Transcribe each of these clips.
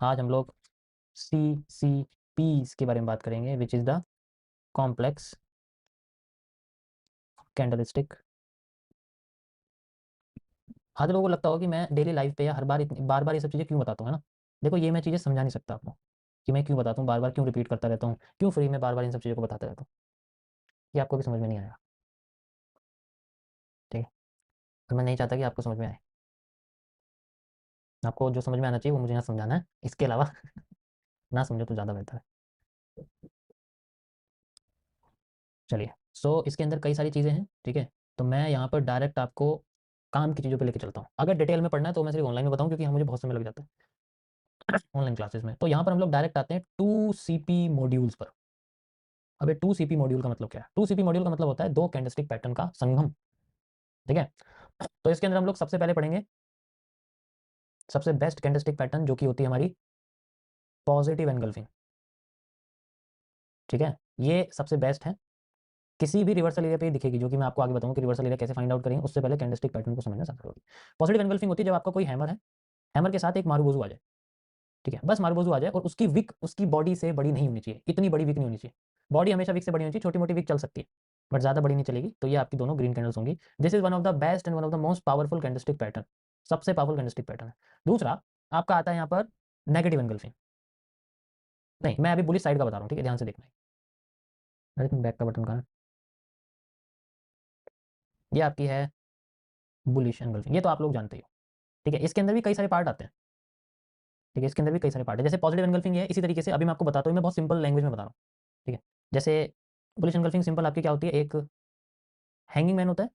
आज हम लोग CCPs के बारे में बात करेंगे, which is the complex candlestick. आज लोगों को लगता होगा कि मैं डेली लाइफ पे या हर बार बार बार ये सब चीज़ें क्यों बताता हूँ, है ना। देखो, ये मैं चीज़ें समझा नहीं सकता आपको कि मैं क्यों बताता हूँ, बार बार क्यों रिपीट करता रहता हूँ, क्यों फ्री में बार बार इन सब चीज़ों को बताता रहता हूँ। ये आपको भी समझ में नहीं आएगा, ठीक है। और मैं नहीं चाहता कि आपको समझ में आए। आपको जो समझ में आना चाहिए वो मुझे यहाँ समझाना है, इसके अलावा ना समझो तो ज़्यादा बेहतर है। चलिए, सो इसके अंदर कई सारी चीज़ें हैं, ठीक है। तो मैं यहाँ पर डायरेक्ट आपको काम की चीज़ों पे लेके चलता हूँ। अगर डिटेल में पढ़ना है तो मैं सिर्फ ऑनलाइन में बताऊँ, क्योंकि यहाँ मुझे बहुत समय लग जाता है ऑनलाइन क्लासेस में। तो यहाँ पर हम लोग डायरेक्ट आते हैं 2CP मॉड्यूल्स पर। अब ये 2CP मॉड्यूल का मतलब क्या है? 2CP मॉड्यूल का मतलब होता है 2 कैंडलस्टिक पैटर्न का संगम, ठीक है। तो इसके अंदर हम लोग सबसे पहले पढ़ेंगे सबसे बेस्ट कैंडलस्टिक पैटर्न, जो कि होती है हमारी पॉजिटिव एनगल्फिंग, ठीक है। ये सबसे बेस्ट है, किसी भी रिवर्सल एरिया पे दिखेगी, जो कि मैं आपको आगे बताऊंगा कि रिवर्सल एरिया कैसे फाइंड आउट करेंगे। उससे पहले कैंडलस्टिक पैटर्न को समझना सबसे जरूरी। पॉजिटिव एनगल्फिंग होती है जब आपका कोई हैमर है, हैमर के साथ एक मारुबोजू आ जाए, ठीक है। बस मारुबोजू आ जाए और उसकी विक उसकी बॉडी से बड़ी नहीं होनी चाहिए, इतनी बड़ी विक नहीं होनी चाहिए। बॉडी हमेशा विक से बड़ी होनी चाहिए, छोटी मोटी विक चल सकती है बट ज़्यादा बड़ी नहीं चलेगी। तो ये आपकी दोनों ग्रीन कैंडल्स होंगी। This is one of the best and one of the most powerful candlestick pattern, सबसे पावरफुल कैंडलस्टिक पैटर्न है। दूसरा आपका आता है यहाँ पर नेगेटिव एनगल्फिंग। नहीं, मैं अभी बुलिश साइड का बता रहा हूँ, ठीक है, ध्यान से देखना है। अरे तुम बैक का बटन कहाँ है? ये आपकी है बुलिश एनगल्फिंग, ये तो आप लोग जानते ही हो, ठीक है। इसके अंदर भी कई सारे पार्ट आते हैं, ठीक है। इसके अंदर भी कई सारे पार्ट है। जैसे पॉजिटिव एनगल्फिंग है, इसी तरीके से अभी मैं आपको बताता हूँ, मैं बहुत सिंपल लैंग्वेज में बता रहा हूँ, ठीक है। जैसे बुलिश एनगल्फिंग सिंपल आपकी क्या होती है, एक हैंगिंग मैन होता है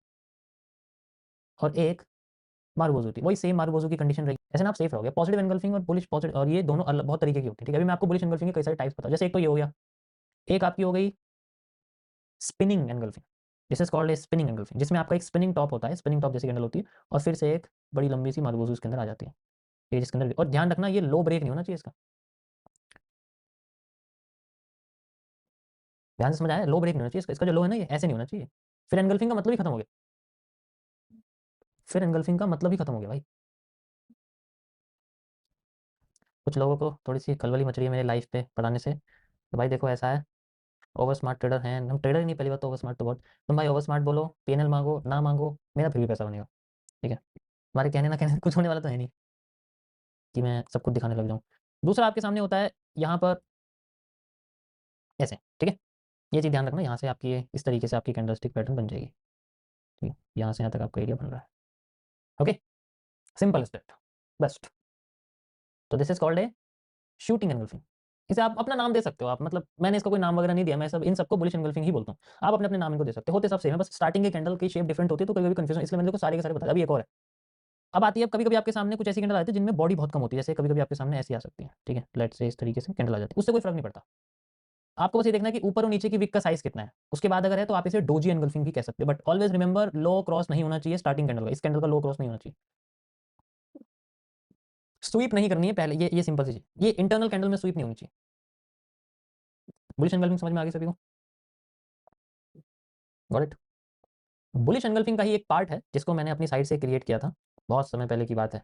और एक मारुबोजू होती है, वही सेम मारुबोजू की कंडीशन रहेगी, ऐसे ना आप सेफ रहोगे। पॉजिटिव एनगल्फिंग और बुलिश पॉजिटिव, और ये दोनों अलग बहुत तरीके की होती है, ठीक है। अभी मैं आपको बुलिश एनगल्फिंग के कई सारे टाइप्स बता, जैसे एक तो ये हो गया, एक आपकी हो गई spinning engulfing. This is called a spinning engulfing, जिसमें आपका एक स्पिनिंग टॉप होता है, स्पिनिंग टॉप जैसी कैंडल होती है, और फिर से एक बड़ी लंबी सी मारुबोजू इसके अंदर आ जाती है, ठीक है, जिसके अंदर। और ध्यान रखना, ये लो ब्रेक नहीं होना चाहिए इसका, ध्यान से समझ आया, लो ब्रेक नहीं होना चाहिए इसका। इसका जो लो है ना, ये ऐसे नहीं होना चाहिए। फिर एनगल्फिंग का मतलब ही खत्म हो गया, फिर एनगल्फिंग का मतलब ही खत्म हो गया भाई। कुछ लोगों को थोड़ी सी खलबली मच रही है मेरे लाइफ पे पढ़ाने से, तो भाई देखो ऐसा है, ओवर स्मार्ट ट्रेडर हैं हम, ट्रेडर ही नहीं, पहली बात तो ओवर स्मार्ट तो बहुत, तुम भाई ओवर स्मार्ट बोलो, PNL मांगो ना मांगो, मेरा फिर भी पैसा बनेगा, ठीक है। हमारे कहने ना कहने से कुछ होने वाला तो है नहीं कि मैं सब कुछ दिखाने लग जाऊँ। दूसरा आपके सामने होता है यहाँ पर ऐसे, ठीक है। ये चीज़ ध्यान रखना, यहाँ से आपकी इस तरीके से आपकी कैंडलस्टिक पैटर्न बन जाएगी, ठीक है। यहाँ से यहाँ तक आपका एरिया बन रहा है, ओके, सिंपल स्टेप, बेस्ट। तो this is called a shooting engulfing. इसे आप अपना नाम दे सकते हो, आप मतलब मैंने इसको कोई नाम वगैरह नहीं दिया, मैं सब इन सबको बुलिश एनगल्फिंग ही बोलता हूँ। आप अपने अपने नाम इनको दे सकते हो, होते सब सेम है, बस स्टार्टिंग के कैंडल की शेप डिफरेंट होती है, तो कभी कभी कंफ्यूजन, इसलिए मैंने को सारे के सारे बता। अभी एक और है, अब आती है, कभी कभी आपके सामने कुछ ऐसी कैंडल आती है जिनमें बॉडी बहुत कम होती है, जैसे कभी कभी आपके सामने ऐसी आ सकती है, ठीक है। लेट्स से इस तरीके से कैंडल आ जाती है, उससे कोई फर्क नहीं पड़ता। आपको बस ये देखना है कि ऊपर और नीचे की विक का साइज कितना है, उसके बाद अगर है तो आप इसे डोजी एनगल्फिंग भी कह सकते हैं, but always remember low cross नहीं होना चाहिए स्टार्टिंग कैंडल का, इस कैंडल का लो क्रॉस नहीं होना चाहिए, स्वीप नहीं करनी है पहले, ये सिंपल सी चीज, ये इंटरनल कैंडल में स्वीप नहीं होनी चाहिए। बुलिश एनगल्फिंग समझ में आ गई सभी को? Got it? बुलिश एनगल्फिंग का ही एक पार्ट है जिसको मैंने अपनी साइड से क्रिएट किया था, बहुत समय पहले की बात है,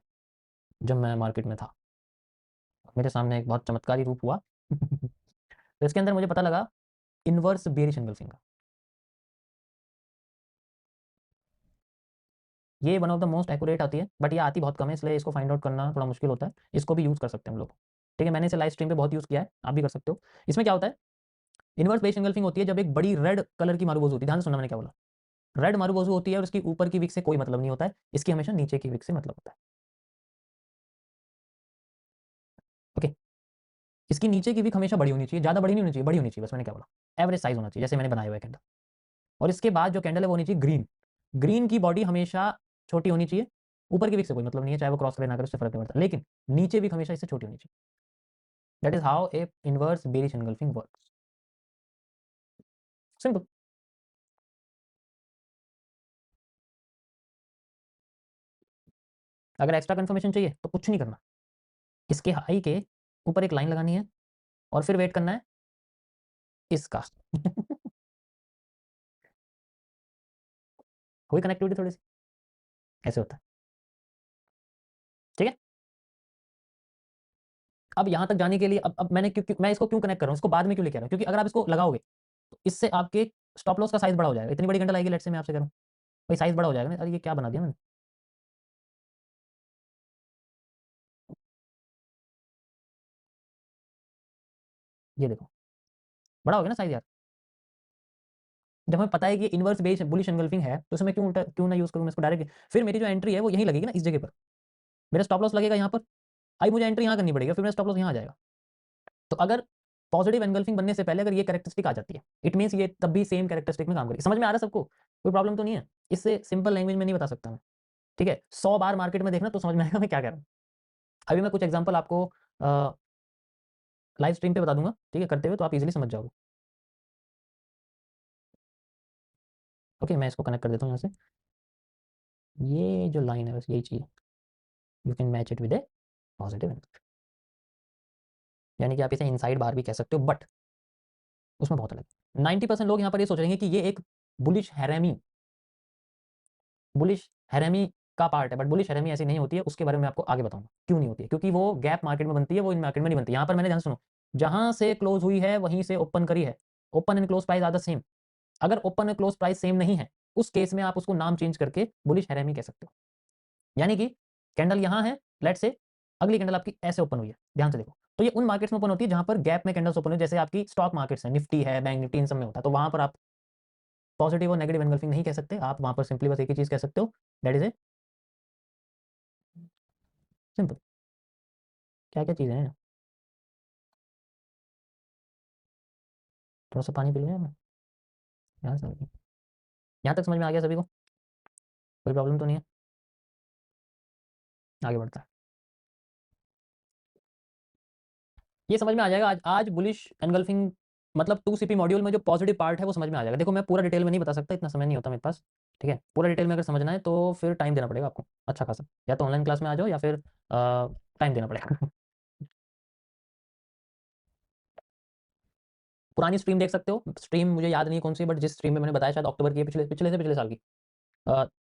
जब मैं मार्केट में था, मेरे सामने एक बहुत चमत्कारी रूप हुआ तो इसके अंदर मुझे पता लगा इनवर्स बेरिश एनगल्फिंग का। ये one of the most accurate आती है, बट ये आती बहुत कम है, इसलिए इसको फाइंड आउट करना थोड़ा मुश्किल होता है। इसको भी यूज़ कर सकते हैं हम लोग, ठीक है। मैंने इसे लाइव स्ट्रीम पे बहुत यूज़ किया है, आप भी कर सकते हो। इसमें क्या होता है, इनवर्स बेरिश एनगल्फिंग होती है जब एक बड़ी रेड कलर की मारूबोज होती है, ध्यान से सुनना मैंने क्या बोला, रेड मारूबोजू होती है और उसकी ऊपर की विक से कोई मतलब नहीं होता है, इसकी हमेशा नीचे की विक से मतलब होता है, ओके। इसकी नीचे की विक हमेशा बड़ी होनी चाहिए, ज़्यादा बड़ी नहीं होनी चाहिए, बड़ी होनी चाहिए, बस मैंने क्या बोला, एवरेज साइज होना चाहिए, जैसे मैंने बनाया हुआ है कैंडल। और इसके बाद जो कैंडल है वो होनी चाहिए ग्रीन, ग्रीन की बॉडी हमेशा छोटी होनी चाहिए, ऊपर की विक से कोई मतलब नहीं है, चाहे वो क्रॉस करे ना करे उससे फर्क नहीं पड़ता, लेकिन नीचे विक हमेशा इससे छोटी होनी चाहिए। That is how A inverse bearish engulfing works, simple. अगर एक्स्ट्रा कंफर्मेशन चाहिए तो कुछ नहीं करना, इसके हाई के ऊपर एक लाइन लगानी है और फिर वेट करना है इसका कोई कनेक्टिविटी थोड़ी सी ऐसे होता है, ठीक है। अब यहाँ तक जाने के लिए अब मैंने मैं इसको क्यों कनेक्ट कर रहा हूँ, इसको बाद में क्यों लेके आ रहा हूँ, क्योंकि अगर आप इसको लगाओगे तो इससे आपके स्टॉप लॉस का साइज बड़ा हो जाएगा। इतनी बड़ी कैंडल आएगी, लेट से मैं आपसे करूँ भाई, साइज बड़ा हो जाएगा ना। अरे ये क्या बना दिया मैंने, ये देखो बड़ा हो गया ना साइज यार। जब हमें पता है कि इनवर्स बेस बुलिश एंगल्फिंग है तो उसमें क्यों उल्टा क्यों ना यूज करूँ मैं इसको डायरेक्ट। फिर मेरी जो एंट्री है वो यहीं लगेगी ना, इस जगह पर मेरा स्टॉप लॉस लगेगा यहाँ पर। आई मुझे एंट्री यहाँ करनी पड़ेगी, फिर मेरा स्टॉप लॉस यहाँ आ जाएगा। तो अगर पॉजिटिव एनगल्फिंग बनने से पहले अगर ये कैरेक्टरिस्टिक आ जाती है, इट मीन्स ये तब भी सेम कैरेक्टरिस्टिक में काम करेगी। समझ में आ रहा है सबको, कोई प्रॉब्लम तो नहीं है। इससे सिंपल लैंग्वेज में नहीं बता सकता मैं, ठीक है। 100 बार मार्केट में देखना तो समझ में आएगा मैं क्या कह रहा हूँ। अभी मैं कुछ एग्जांपल आपको लाइव स्ट्रीम पे बता दूंगा, ठीक है, करते हुए, तो आप इजीली समझ जाओगे। ओके, मैं इसको कनेक्ट कर देता हूँ यहाँ से। ये जो लाइन है बस यही चाहिए, you can match it with A positive, यानी कि आप इसे इनसाइड बार भी कह सकते हो, बट उसमें बहुत अलग। 90% लोग यहाँ पर ये सोच रहे हैं कि ये एक बुलिश हैरेमी, बुलिश हैरेमी का पार्ट है, बट बुलिश हैरेमी ऐसी नहीं होती है। उसके बारे में आपको आगे बताऊंगा क्यों नहीं होती है, क्योंकि वो गैप मार्केट में बनती है, वो इन मार्केट में नहीं बनती। यहाँ पर मैंने ध्यान सुनो, जहां से क्लोज हुई है वहीं से ओपन करी है, open and close price are the same. अगर open and close price same नहीं है, उस केस में आप उसको नाम चेंज करके बुलिश हैरेमी कह सकते हो। यानी कि कैंडल यहाँ है, लेट से अगली कैंडल आपकी ऐसे ओपन हुई है, ध्यान से देखो, तो ये उन मार्केट्स में ओपन होती है जहां पर गैप में कैंडल्स ओपन हुई, जैसे आपकी स्टॉक मार्केट्स है, निफ्टी है, बैंक निफ्टी, इन सब में होता है। तो वहां पर आप पॉजिटिव और नेगेटिव एनगल्फिंग नहीं कह सकते, आप वहां पर सिंपली बस एक ही चीज कह सकते हो, दैट इज ए सिंपल। क्या क्या चीजें हैं, थोड़ा सा पानी पी लिया मैं, यहाँ समझ, यहाँ तक समझ में आ गया सभी को, कोई प्रॉब्लम तो नहीं है। आगे बढ़ता है, ये समझ में आ जाएगा। आज आज बुलिश एनगल्फिंग मतलब 2 CP मॉड्यूल में जो पॉजिटिव पार्ट है वो समझ में आ जाएगा। देखो मैं पूरा डिटेल में नहीं बता सकता, इतना समय नहीं होता मेरे पास, ठीक है। पूरा डिटेल में अगर समझना है तो फिर टाइम देना पड़ेगा आपको अच्छा खासा, या तो ऑनलाइन क्लास में आ जाओ या फिर टाइम देना पड़ेगा। पुरानी स्ट्रीम देख सकते हो, स्ट्रीम मुझे याद नहीं कौन सी, बट जिस स्ट्रीम में मैंने बताया शायद अक्टूबर की, पिछले पिछले से पिछले साल की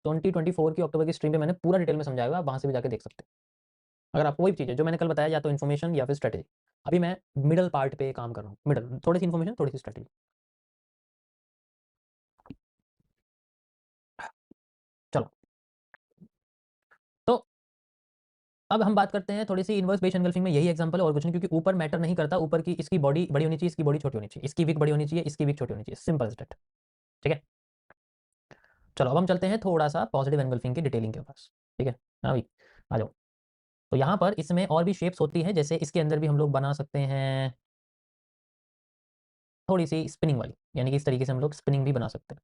2024 की अक्टूबर की स्ट्रीम पे मैंने पूरा डिटेल में समझाया हुआ है, आप वहाँ से भी जाके देख सकते हैं। अगर आपको वही चीज़ है जो मैंने कल बताया, या तो इन्फॉर्मेशन या फिर स्ट्रेटेजी। अभी मैं मिडल पार्ट पे काम कर रहा हूँ, मिडल, थोड़ी सी इन्फॉर्मेशन थोड़ी सी स्ट्रेटेजी। चलो, तो अब हम बात करते हैं थोड़ी सी इनवर्स बेस एनगल्फिंग में, यही एग्जांपल है और कुछ नहीं, क्योंकि ऊपर मैटर नहीं करता, ऊपर की इसकी बॉडी बड़ी होनी चाहिए, इसकी बॉडी छोटी होनी चाहिए, इसकी विक बड़ी होनी चाहिए, इसकी विक छोटी होनी चाहिए, सिंपल एज दैट, ठीक है। चलो अब हम चलते हैं थोड़ा सा पॉजिटिव एनगल्फिंग की डिटेलिंग के पास, ठीक है। हाँ भाई, आ जाओ। तो यहाँ पर इसमें और भी शेप्स होती हैं, जैसे इसके अंदर भी हम लोग बना सकते हैं थोड़ी सी स्पिनिंग वाली, यानी कि इस तरीके से हम लोग स्पिनिंग भी बना सकते हैं।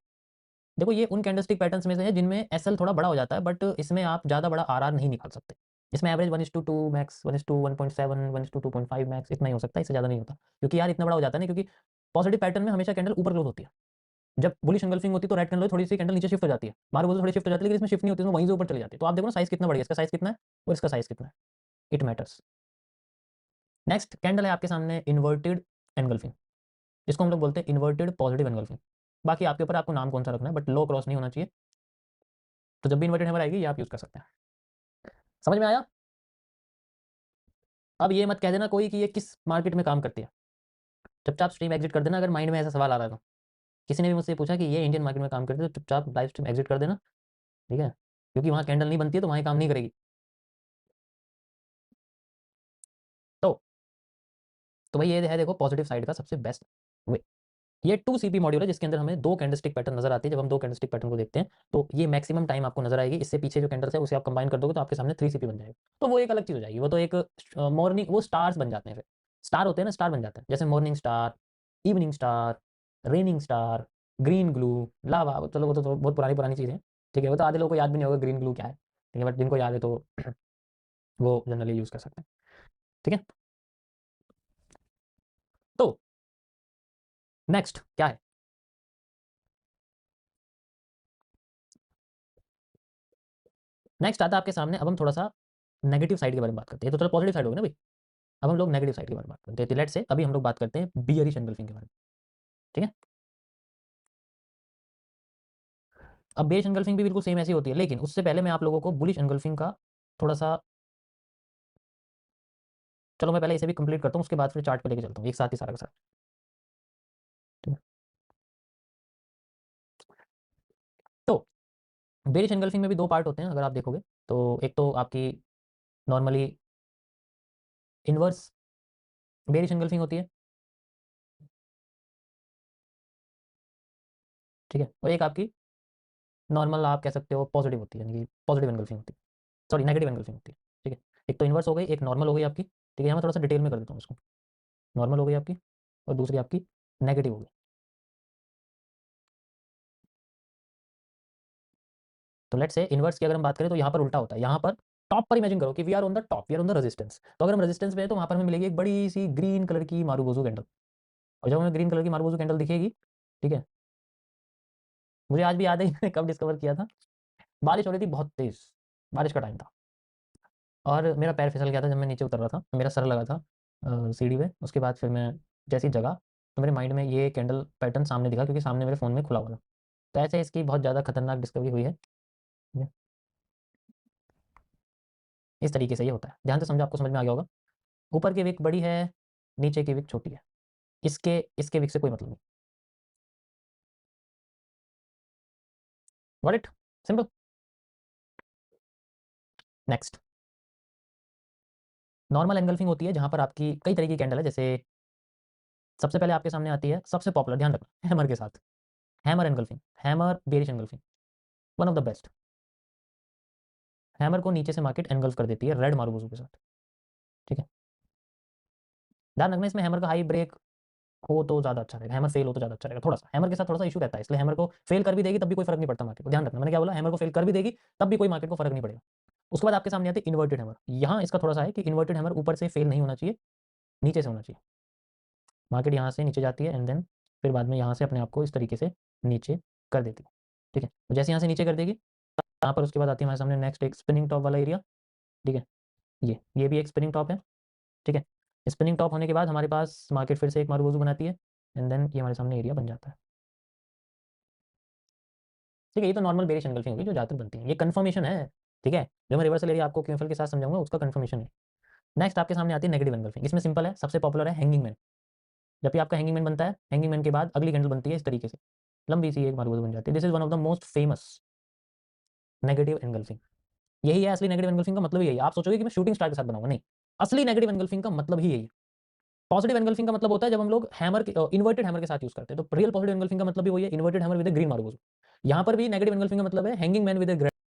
देखो ये उन कैंडलस्टिक पैटर्न्स में से है जिनमें एसएल थोड़ा बड़ा हो जाता है, बट इसमें आप ज़्यादा बड़ा आरआर नहीं निकाल सकते। इसमें एवरेज 1:2 मैक्स, 1:टू 1.7, 1:टू 2.5 मैक्स, इतना ही हो सकता है, इससे ज़्यादा नहीं होता, क्योंकि यार इतना बड़ा हो जाता है ना, क्योंकि पॉजिटिव पैटर्न में हमेशा कैंडल ऊपर क्लोज होती है। जब बुलिश एंगल्फिंग होती है तो रेड कैंडल थोड़ी सी कैंडल नीचे शिफ्ट हो जाती है, मार्क बोल थोड़ी शिफ्ट हो जाती है, लेकिन इसमें शिफ्ट नहीं होती, इसमें वहीं से ऊपर चली जाती है। तो आप देखो ना साइज कितना बढ़ गया, इसका साइज कितना है और इसका साइज कितना है, इट मैटर्स। नेक्स्ट कैंडल है आपके सामने इन्वर्टेड एनगल्फिंग, इसको हम लोग बोलते हैं इन्वर्टेड पॉजिटिव एनगल्फिंग। बाकी आपके ऊपर, आपको नाम कौन सा रखना है, बट लो क्रॉस नहीं होना चाहिए। तो जब भी इन्वर्टेड हैमर आएगी ये आप यूज कर सकते हैं। समझ में आया। अब ये मत कह देना कोई कि ये किस मार्केट में काम करती है, चुपचाप स्ट्रीम एग्जिट कर देना, अगर माइंड में ऐसा सवाल आ रहा है तो। किसी ने भी मुझसे पूछा कि ये इंडियन मार्केट में काम करती है, तो चुपचाप लाइव स्ट्रीम एग्जिट कर देना, ठीक है, क्योंकि वहाँ कैंडल नहीं बनती है तो वहाँ काम नहीं करेगी। तो तो भाई ये है, देखो पॉजिटिव साइड का सबसे बेस्ट वे। ये 2 CP मॉड्यूल है जिसके अंदर हमें 2 कैंडलस्टिक पैटर्न नजर आती है। जब हम 2 कैंडलस्टिक पैटर्न को देखते हैं तो ये मैक्सिमम टाइम आपको नजर आएगी, इससे पीछे जो कैंडल्स है उसे आप कंबाइन कर दोगे तो आपके सामने 3 CP बन जाएगा। तो वो एक अलग चीज हो जाएगी, वो तो एक मॉर्निंग, वो स्टार्स बन जाते हैं, फिर स्टार होते हैं ना, स्टार बन जाते हैं, जैसे morning star, evening star, raining star, green glue, lava. चलो वो तो बहुत पुरानी पुरानी चीज़ है, ठीक है, वो तो आधे लोगों को याद भी नहीं होगा ग्रीन ग्लू क्या है, ठीक है, बट जिनको याद है तो वो जनरली यूज कर सकते हैं, ठीक है। तो नेक्स्ट क्या है, नेक्स्ट आता है आपके सामने। अब हम थोड़ा सा नेगेटिव साइड के बारे में बात करते हैं, तो थोड़ा पॉजिटिव साइड होगी ना भाई। अब हम लोग नेगेटिव साइड के बारे में बात करते हैं, तो लेट से अभी हम लोग बात करते हैं बियरिश एंगल्फिंग के बारे में, ठीक है। अब बेयरिश एंगल्फिंग भी बिल्कुल सेम ऐसी होती है, लेकिन उससे पहले मैं आप लोगों को बुलिश एंगल्फिंग का थोड़ा सा चलो मैं पहले इसे भी कंप्लीट करता हूँ, उसके बाद फिर चार्ट पे लेके चलता हूँ एक साथ ही सारा का सारा। ठीक है। तो बेरिश एनगल्फिंग में भी दो पार्ट होते हैं अगर आप देखोगे। तो एक तो आपकी नॉर्मली इनवर्स बेरिश एनगल्फिंग होती है, ठीक है, और एक आपकी नॉर्मल आप कह सकते हो पॉजिटिव होती है, यानी कि पॉजिटिव एनगल्फिंग होती है, सॉरी नेगेटिव एनगल्फिंग होती है। ठीक है, एक तो इनवर्स हो गई, एक नॉर्मल हो गई आपकी। ठीक है, यहाँ मैं थोड़ा सा डिटेल में कर देता हूँ इसको। नॉर्मल हो गई आपकी, और दूसरी आपकी नेगेटिव हो गई। तो लेट्स से इनवर्स की अगर हम बात करें तो यहाँ पर उल्टा होता है। यहाँ पर टॉप पर इमेजिन करो कि we are on the top, we are on the resistance. तो अगर हम रेजिस्टेंस पे है तो वहाँ पर हमें मिलेगी एक बड़ी सी ग्रीन कलर की मारूबोजू कैंडल। और जब हमें ग्रीन कलर की मारूबोजू कैंडल दिखेगी, ठीक है, मुझे आज भी याद है मैंने कब डिस्कवर किया था। बारिश हो रही थी बहुत तेज, बारिश का टाइम था, और मेरा पैर फिसल गया था जब मैं नीचे उतर रहा था, मेरा सर लगा था सीढ़ी पे। उसके बाद फिर मैं जैसी जगह, तो मेरे माइंड में ये कैंडल पैटर्न सामने दिखा, क्योंकि सामने मेरे फ़ोन में खुला हुआ था। तो ऐसे इसकी बहुत ज़्यादा खतरनाक डिस्कवरी हुई है। ठीक है? इस तरीके से ये होता है, ध्यान से समझो, आपको समझ में आ गया होगा। ऊपर की विक बड़ी है, नीचे की विक छोटी है, इसके इसके विक से कोई मतलब नहीं। Got it? Simple. Next, normal engulfing होती है जहां पर आपकी कई तरह की कैंडल है। जैसे सबसे पहले आपके सामने आती है, सबसे पॉपुलर, ध्यान रखना, हैमर के साथ। Hammer engulfing, hammer bearish engulfing, one of the best. Hammer को नीचे से मार्केट एंगल्फ कर देती है रेड मारूबोजू के साथ। ठीक है, ध्यान रखना, इसमें हैमर का हाई ब्रेक हो तो ज़्यादा अच्छा रहेगा, हैमर फेल हो तो ज़्यादा अच्छा रहेगा। थोड़ा सा हैमर के साथ थोड़ा सा इशू रहता है, इसलिए हैमर को फेल कर भी देगी तब भी कोई फर्क नहीं पड़ता मार्केट को। ध्यान रखना, मैंने क्या बोला, हैमर को फेल कर भी देगी तब भी कोई मार्केट को फर्क नहीं पड़ेगा। उसके बाद आपके सामने आते हैं इन्वर्टेड हैमर। यहाँ इसका थोड़ा सा है कि इन्वर्टेड हैमर ऊपर से फेल नहीं होना चाहिए, नीचे से होना चाहिए। मार्केट यहाँ से नीचे जाती है एंड देन फिर बाद में यहाँ से अपने आप को इस तरीके से नीचे कर देती है। ठीक है, तो जैसे यहाँ से नीचे कर देगी, यहाँ पर उसके बाद आती है हमारे सामने नेक्स्ट एक स्पिनिंग टॉप वाला एरिया। ठीक है, ये भी एक स्पिनिंग टॉप है। ठीक है, स्पिनिंग टॉप होने के बाद हमारे पास मार्केट फिर से एक मारूबोजू बनाती है एंड देन ये हमारे सामने एरिया बन जाता है। ठीक है, ये तो नॉर्मल बेरिश एंगल्फिंग होगी जो ज़्यादातर बनती है, ये कंफर्मेशन है। ठीक है, जो मैं रिवर्सल एरिया आपको क्यूएफएल के साथ समझाऊंगा उसका कंफर्मेशन है। नेक्स्ट आपके सामने आती है नेगेटिव एंगल्फिंग। इसमें सिंपल है, सबसे पॉपुलर है हैंगिंग मैन। जब भी आपका हैंगिंग मैन बनता है, हैंगिंग मैन के बाद अगली कैंडल बनती है इस तरीके से, लंबी सी एक मारूबोजू बन जाती है। This is one of the most famous negative engulfing. यही है असली नेगेटिव एंगल्फिंग का मतलब ही यही है। आप सोचोगे कि मैं शूटिंग स्टार के साथ बनाऊंगा, नहीं, असली नेगेटिव एंगल्फिंग का मतलब ही यही है। पॉजिटिव एंगल्फिंग का मतलब होता है जब हम लोग हैमर के इन्वर्टेड हैमर के साथ यूज करते हैं। तो रियल पॉजिटिव एंगल्फिंग का मतलब भी वही है, inverted hammer with a green marubozu. यहाँ पर भी नेगेटिव एंगल्फिंग का मतलब है हैंगिंग मैन विद अ